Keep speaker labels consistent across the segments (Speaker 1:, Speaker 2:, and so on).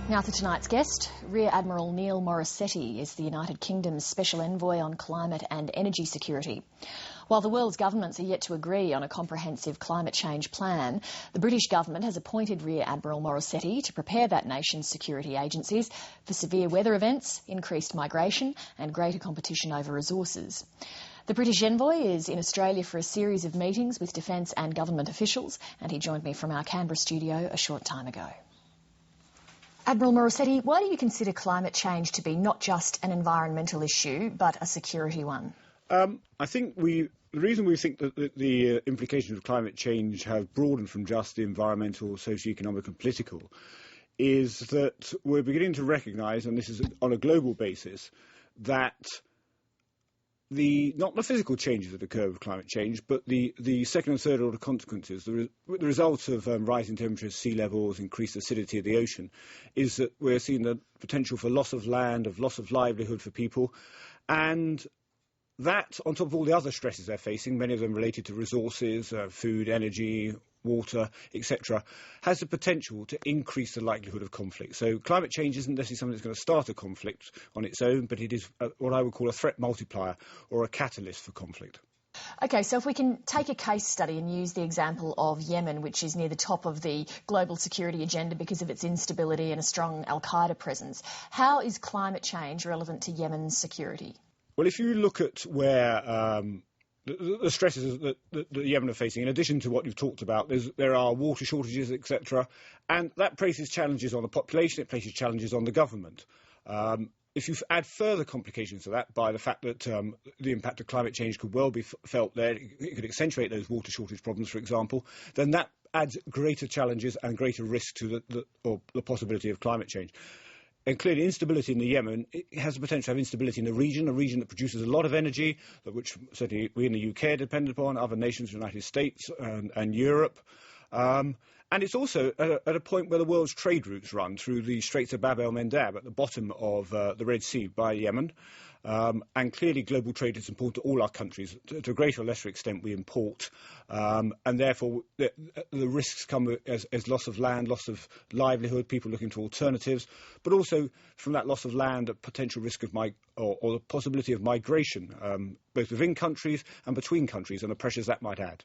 Speaker 1: Now for tonight's guest, Rear Admiral Neil Morissetti is the United Kingdom's Special Envoy on Climate and Energy Security. While the world's governments are yet to agree on a comprehensive climate change plan, the British government has appointed Rear Admiral Morissetti to prepare that nation's security agencies for severe weather events, increased migration and greater competition over resources. The British envoy is in Australia for a series of meetings with defence and government officials, and he joined me from our Canberra studio a short time ago. Admiral Morissetti, why do you consider climate change to be not just an environmental issue, but a security one?
Speaker 2: I think the reason we think that the implications of climate change have broadened from just the environmental, socio-economic and political is that we're beginning to recognise, and this is on a global basis, that not the physical changes that occur with climate change, but the second and third order consequences, the result of rising temperatures, sea levels, increased acidity of the ocean, is that we're seeing the potential for loss of land, of loss of livelihood for people, and that, on top of all the other stresses they're facing, many of them related to resources, food, energy, water, etc., has the potential to increase the likelihood of conflict. So climate change isn't necessarily something that's going to start a conflict on its own, but it is what I would call a threat multiplier or a catalyst for conflict.
Speaker 1: OK, so if we can take a case study and use the example of Yemen, which is near the top of the global security agenda because of its instability and a strong al-Qaeda presence, how is climate change relevant to Yemen's security?
Speaker 2: Well, if you look at where the stresses that Yemen are facing, in addition to what you've talked about, there are water shortages, etc., and that places challenges on the population, it places challenges on the government. If you add further complications to that by the fact that the impact of climate change could well be felt there, it could accentuate those water shortage problems, for example, then that adds greater challenges and greater risk to the possibility of climate change. And clearly instability in the Yemen, it has the potential to have instability in a region that produces a lot of energy, which certainly we in the UK are dependent upon, other nations, the United States and Europe. And it's also at a point where the world's trade routes run through the Straits of Bab el-Mandeb at the bottom of the Red Sea by Yemen. And clearly global trade is important to all our countries. To a greater or lesser extent we import, and therefore the risks come as loss of land, loss of livelihood, people looking to alternatives, but also from that loss of land a potential risk of or the possibility of migration, both within countries and between countries, and the pressures that might add.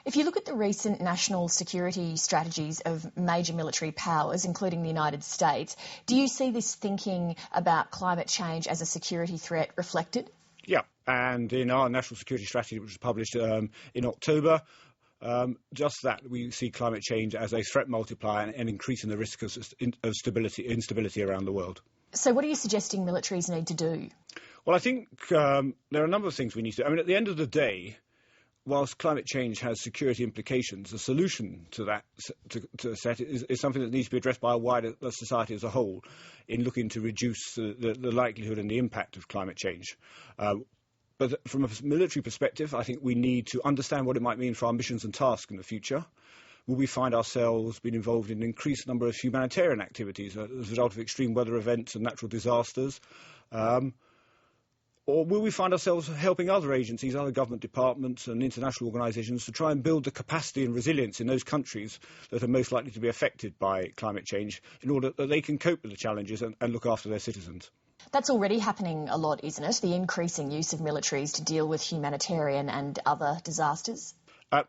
Speaker 1: If you look at the recent national security strategies of major military powers, including the United States, do you see this thinking about climate change as a security threat reflected? Yeah,
Speaker 2: and in our national security strategy, which was published in October, just that, we see climate change as a threat multiplier and increasing the risk of instability around the world.
Speaker 1: So what are you suggesting militaries need to do?
Speaker 2: Well, I think there are a number of things we need to do. I mean, at the end of the day, whilst climate change has security implications, the solution to that to set is something that needs to be addressed by a wider society as a whole in looking to reduce the likelihood and the impact of climate change. But from a military perspective, I think we need to understand what it might mean for our missions and tasks in the future. Will we find ourselves being involved in an increased number of humanitarian activities as a result of extreme weather events and natural disasters? Or will we find ourselves helping other agencies, other government departments and international organisations to try and build the capacity and resilience in those countries that are most likely to be affected by climate change in order that they can cope with the challenges and look after their citizens?
Speaker 1: That's already happening a lot, isn't it? The increasing use of militaries to deal with humanitarian and other disasters?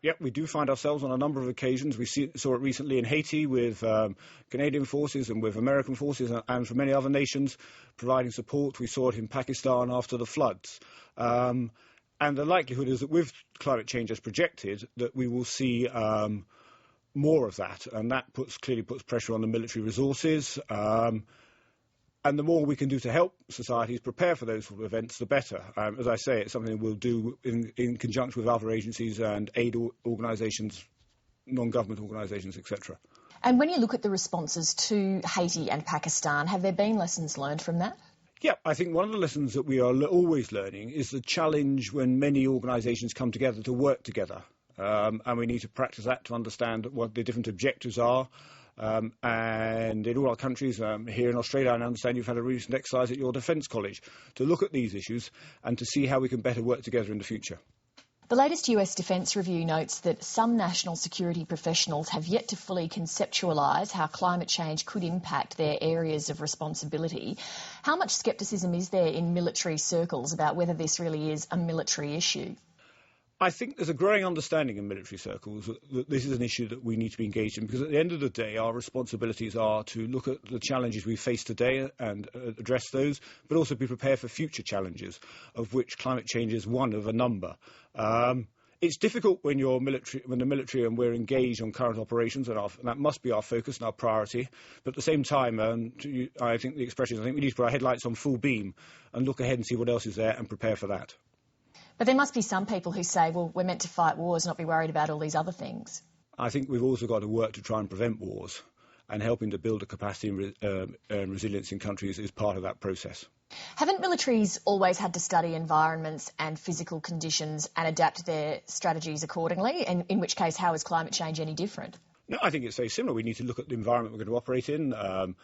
Speaker 2: Yep, we do find ourselves on a number of occasions. We saw it recently in Haiti with Canadian forces and with American forces and from many other nations providing support. We saw it in Pakistan after the floods. And the likelihood is that with climate change as projected, that we will see more of that. And that clearly puts pressure on the military resources. And the more we can do to help societies prepare for those sort of events, the better. As I say, it's something we'll do in conjunction with other agencies and aid organisations, non-government organisations, etc.
Speaker 1: And when you look at the responses to Haiti and Pakistan, have there been lessons learned from that?
Speaker 2: Yeah, I think one of the lessons that we are always learning is the challenge when many organisations come together to work together. And we need to practice that to understand what the different objectives are. And in all our countries, here in Australia, I understand you've had a recent exercise at your Defence College to look at these issues and to see how we can better work together in the future.
Speaker 1: The latest US Defence Review notes that some national security professionals have yet to fully conceptualise how climate change could impact their areas of responsibility. How much scepticism is there in military circles about whether this really is a military issue?
Speaker 2: I think there's a growing understanding in military circles that this is an issue that we need to be engaged in, because at the end of the day our responsibilities are to look at the challenges we face today and address those, but also be prepared for future challenges, of which climate change is one of a number. It's difficult when the military and we're engaged on current operations, and that must be our focus and our priority. But at the same time, I think the expression is, I think we need to put our headlights on full beam and look ahead and see what else is there and prepare for that.
Speaker 1: But there must be some people who say, well, we're meant to fight wars, not be worried about all these other things.
Speaker 2: I think we've also got to work to try and prevent wars, and helping to build a capacity and resilience in countries is part of that process.
Speaker 1: Haven't militaries always had to study environments and physical conditions and adapt their strategies accordingly? And in which case, how is climate change any different?
Speaker 2: No, I think it's very similar. We need to look at the environment we're going to operate in,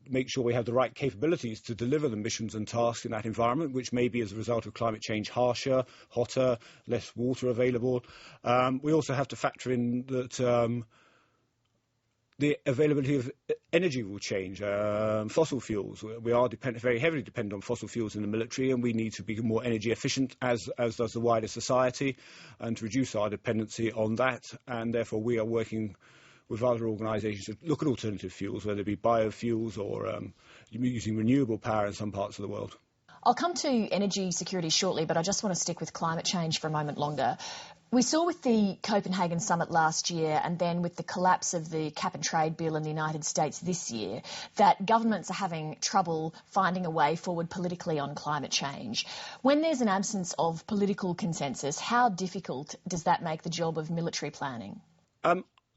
Speaker 2: make sure we have the right capabilities to deliver the missions and tasks in that environment, which may be, as a result of climate change, harsher, hotter, less water available. We also have to factor in that the availability of energy will change. Fossil fuels, we are very heavily dependent on fossil fuels in the military, and we need to be more energy efficient, as does the wider society, and to reduce our dependency on that. And therefore we are working with other organisations to look at alternative fuels, whether it be biofuels or using renewable power in some parts of the world.
Speaker 1: I'll come to energy security shortly, but I just want to stick with climate change for a moment longer. We saw with the Copenhagen summit last year, and then with the collapse of the cap and trade bill in the United States this year, that governments are having trouble finding a way forward politically on climate change. When there's an absence of political consensus, how difficult does that make the job of military planning?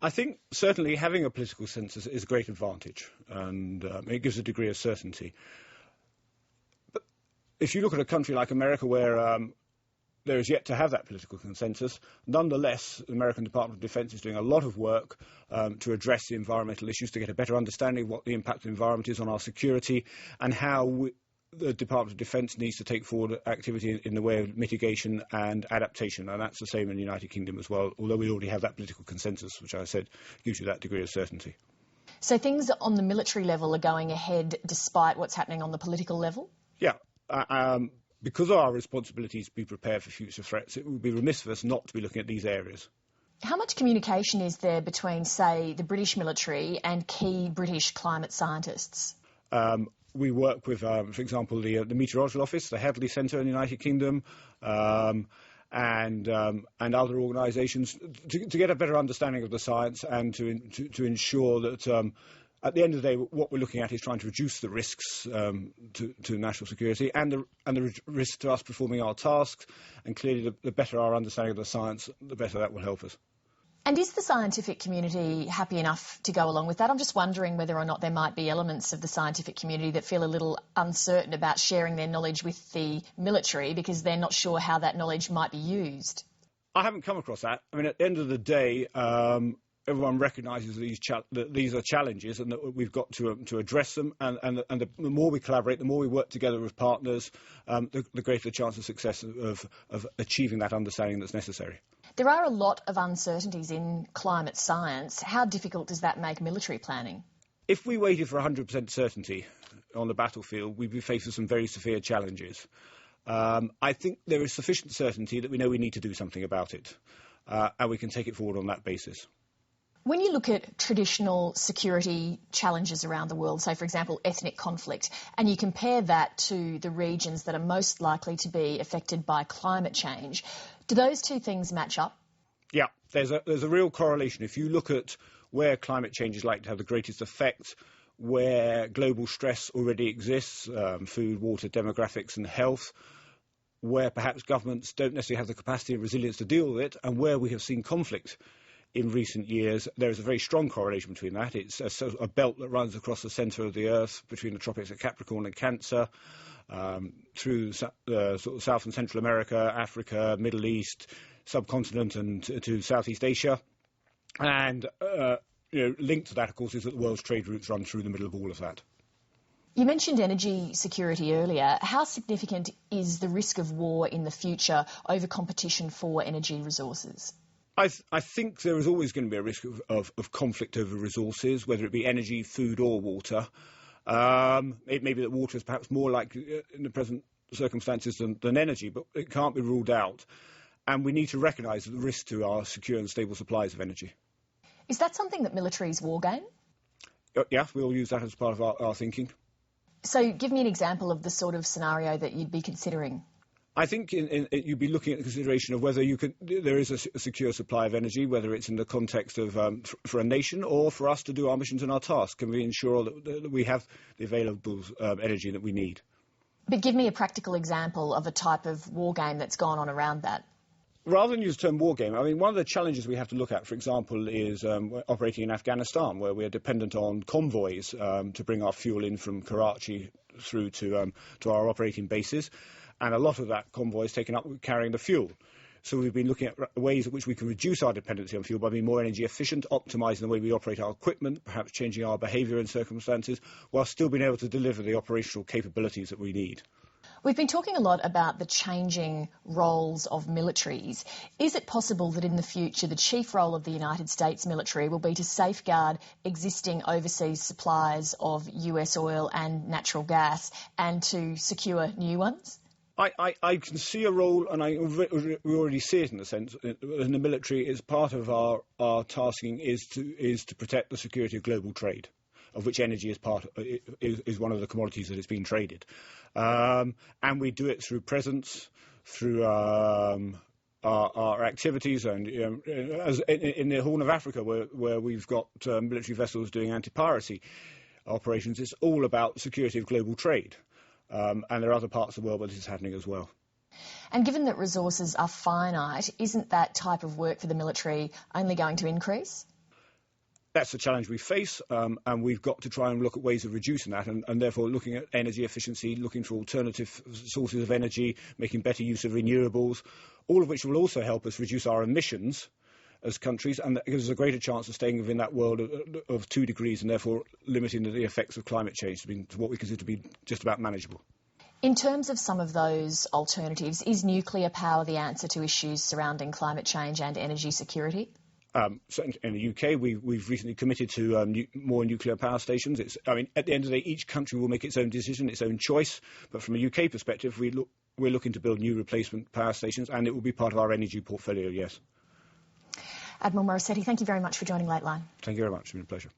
Speaker 2: I think certainly having a political consensus is a great advantage, and it gives a degree of certainty. But if you look at a country like America, where there is yet to have that political consensus, nonetheless, the American Department of Defense is doing a lot of work to address the environmental issues, to get a better understanding of what the impact of the environment is on our security, and how the Department of Defence needs to take forward activity in the way of mitigation and adaptation, and that's the same in the United Kingdom as well, although we already have that political consensus, which I said gives you that degree of certainty. So
Speaker 1: things on the military level are going ahead despite what's happening on the political level?
Speaker 2: Yeah. Because of our responsibilities to be prepared for future threats, it would be remiss of us not to be looking at these areas.
Speaker 1: How much communication is there between, say, the British military and key British climate scientists?
Speaker 2: We work with, for example, the Meteorological Office, the Hadley Centre in the United Kingdom, and other organisations to get a better understanding of the science, and to ensure that at the end of the day what we're looking at is trying to reduce the risks to national security and the risk to us performing our tasks. And clearly the better our understanding of the science, the better that will help us.
Speaker 1: And is the scientific community happy enough to go along with that? I'm just wondering whether or not there might be elements of the scientific community that feel a little uncertain about sharing their knowledge with the military because they're not sure how that knowledge might be used.
Speaker 2: I haven't come across that. I mean, at the end of the day, everyone recognises that these are challenges and that we've got to address them. And the more we collaborate, the more we work together with partners, the greater the chance of success of achieving that understanding that's necessary.
Speaker 1: There are a lot of uncertainties in climate science. How difficult does that make military planning?
Speaker 2: If we waited for 100% certainty on the battlefield, we'd be faced with some very severe challenges. I think there is sufficient certainty that we know we need to do something about it, and we can take it forward on that basis.
Speaker 1: When you look at traditional security challenges around the world, say, for example, ethnic conflict, and you compare that to the regions that are most likely to be affected by climate change, do those two things match up? Yeah,
Speaker 2: there's a real correlation. If you look at where climate change is likely to have the greatest effect, where global stress already exists, food, water, demographics and health, where perhaps governments don't necessarily have the capacity and resilience to deal with it, and where we have seen conflict in recent years, there is a very strong correlation between that. It's a belt that runs across the centre of the Earth between the tropics of Capricorn and Cancer, through sort of South and Central America, Africa, Middle East, subcontinent and to Southeast Asia. And linked to that, of course, is that the world's trade routes run through the middle of all of that.
Speaker 1: You mentioned energy security earlier. How significant is the risk of war in the future over competition for energy resources?
Speaker 2: I think there is always going to be a risk of conflict over resources, whether it be energy, food or water. It may be that water is perhaps more likely in the present circumstances than energy, but it can't be ruled out. And we need to recognise the risk to our secure and stable supplies of energy.
Speaker 1: Is that something that militaries wargame?
Speaker 2: Yeah, we'll use that as part of our thinking.
Speaker 1: So give me an example of the sort of scenario that you'd be considering.
Speaker 2: I think you'd be looking at the consideration of whether there is a secure supply of energy, whether it's in the context of for a nation or for us to do our missions and our tasks. Can we ensure that we have the available energy that we need?
Speaker 1: But give me a practical example of a type of war game that's gone on around that.
Speaker 2: Rather than use the term war game, I mean, one of the challenges we have to look at, for example, is operating in Afghanistan, where we are dependent on convoys to bring our fuel in from Karachi through to our operating bases. And a lot of that convoy is taken up with carrying the fuel. So we've been looking at ways in which we can reduce our dependency on fuel by being more energy efficient, optimising the way we operate our equipment, perhaps changing our behaviour in circumstances, while still being able to deliver the operational capabilities that we need.
Speaker 1: We've been talking a lot about the changing roles of militaries. Is it possible that in the future the chief role of the United States military will be to safeguard existing overseas supplies of US oil and natural gas and to secure new ones?
Speaker 2: I can see a role, and we already see it in the sense in the military is part of our tasking is to protect the security of global trade, of which energy is one of the commodities that is being traded, and we do it through presence, through our activities, and as in the Horn of Africa where we've got military vessels doing anti-piracy operations. It's all about security of global trade. And there are other parts of the world where this is happening as well.
Speaker 1: And given that resources are finite, isn't that type of work for the military only going to increase?
Speaker 2: That's the challenge we face, and we've got to try and look at ways of reducing that, and therefore looking at energy efficiency, looking for alternative sources of energy, making better use of renewables, all of which will also help us reduce our emissions as countries, and that gives us a greater chance of staying within that world of 2 degrees and therefore limiting the effects of climate change to what we consider to be just about manageable.
Speaker 1: In terms of some of those alternatives, is nuclear power the answer to issues surrounding climate change and energy security?
Speaker 2: Certainly in the UK, we've recently committed to more nuclear power stations. At the end of the day, each country will make its own decision, its own choice. But from a UK perspective, we're looking to build new replacement power stations, and it will be part of our energy portfolio, yes.
Speaker 1: Admiral Morissetti, thank you very much for joining Lateline.
Speaker 2: Thank you very much. It's been a pleasure.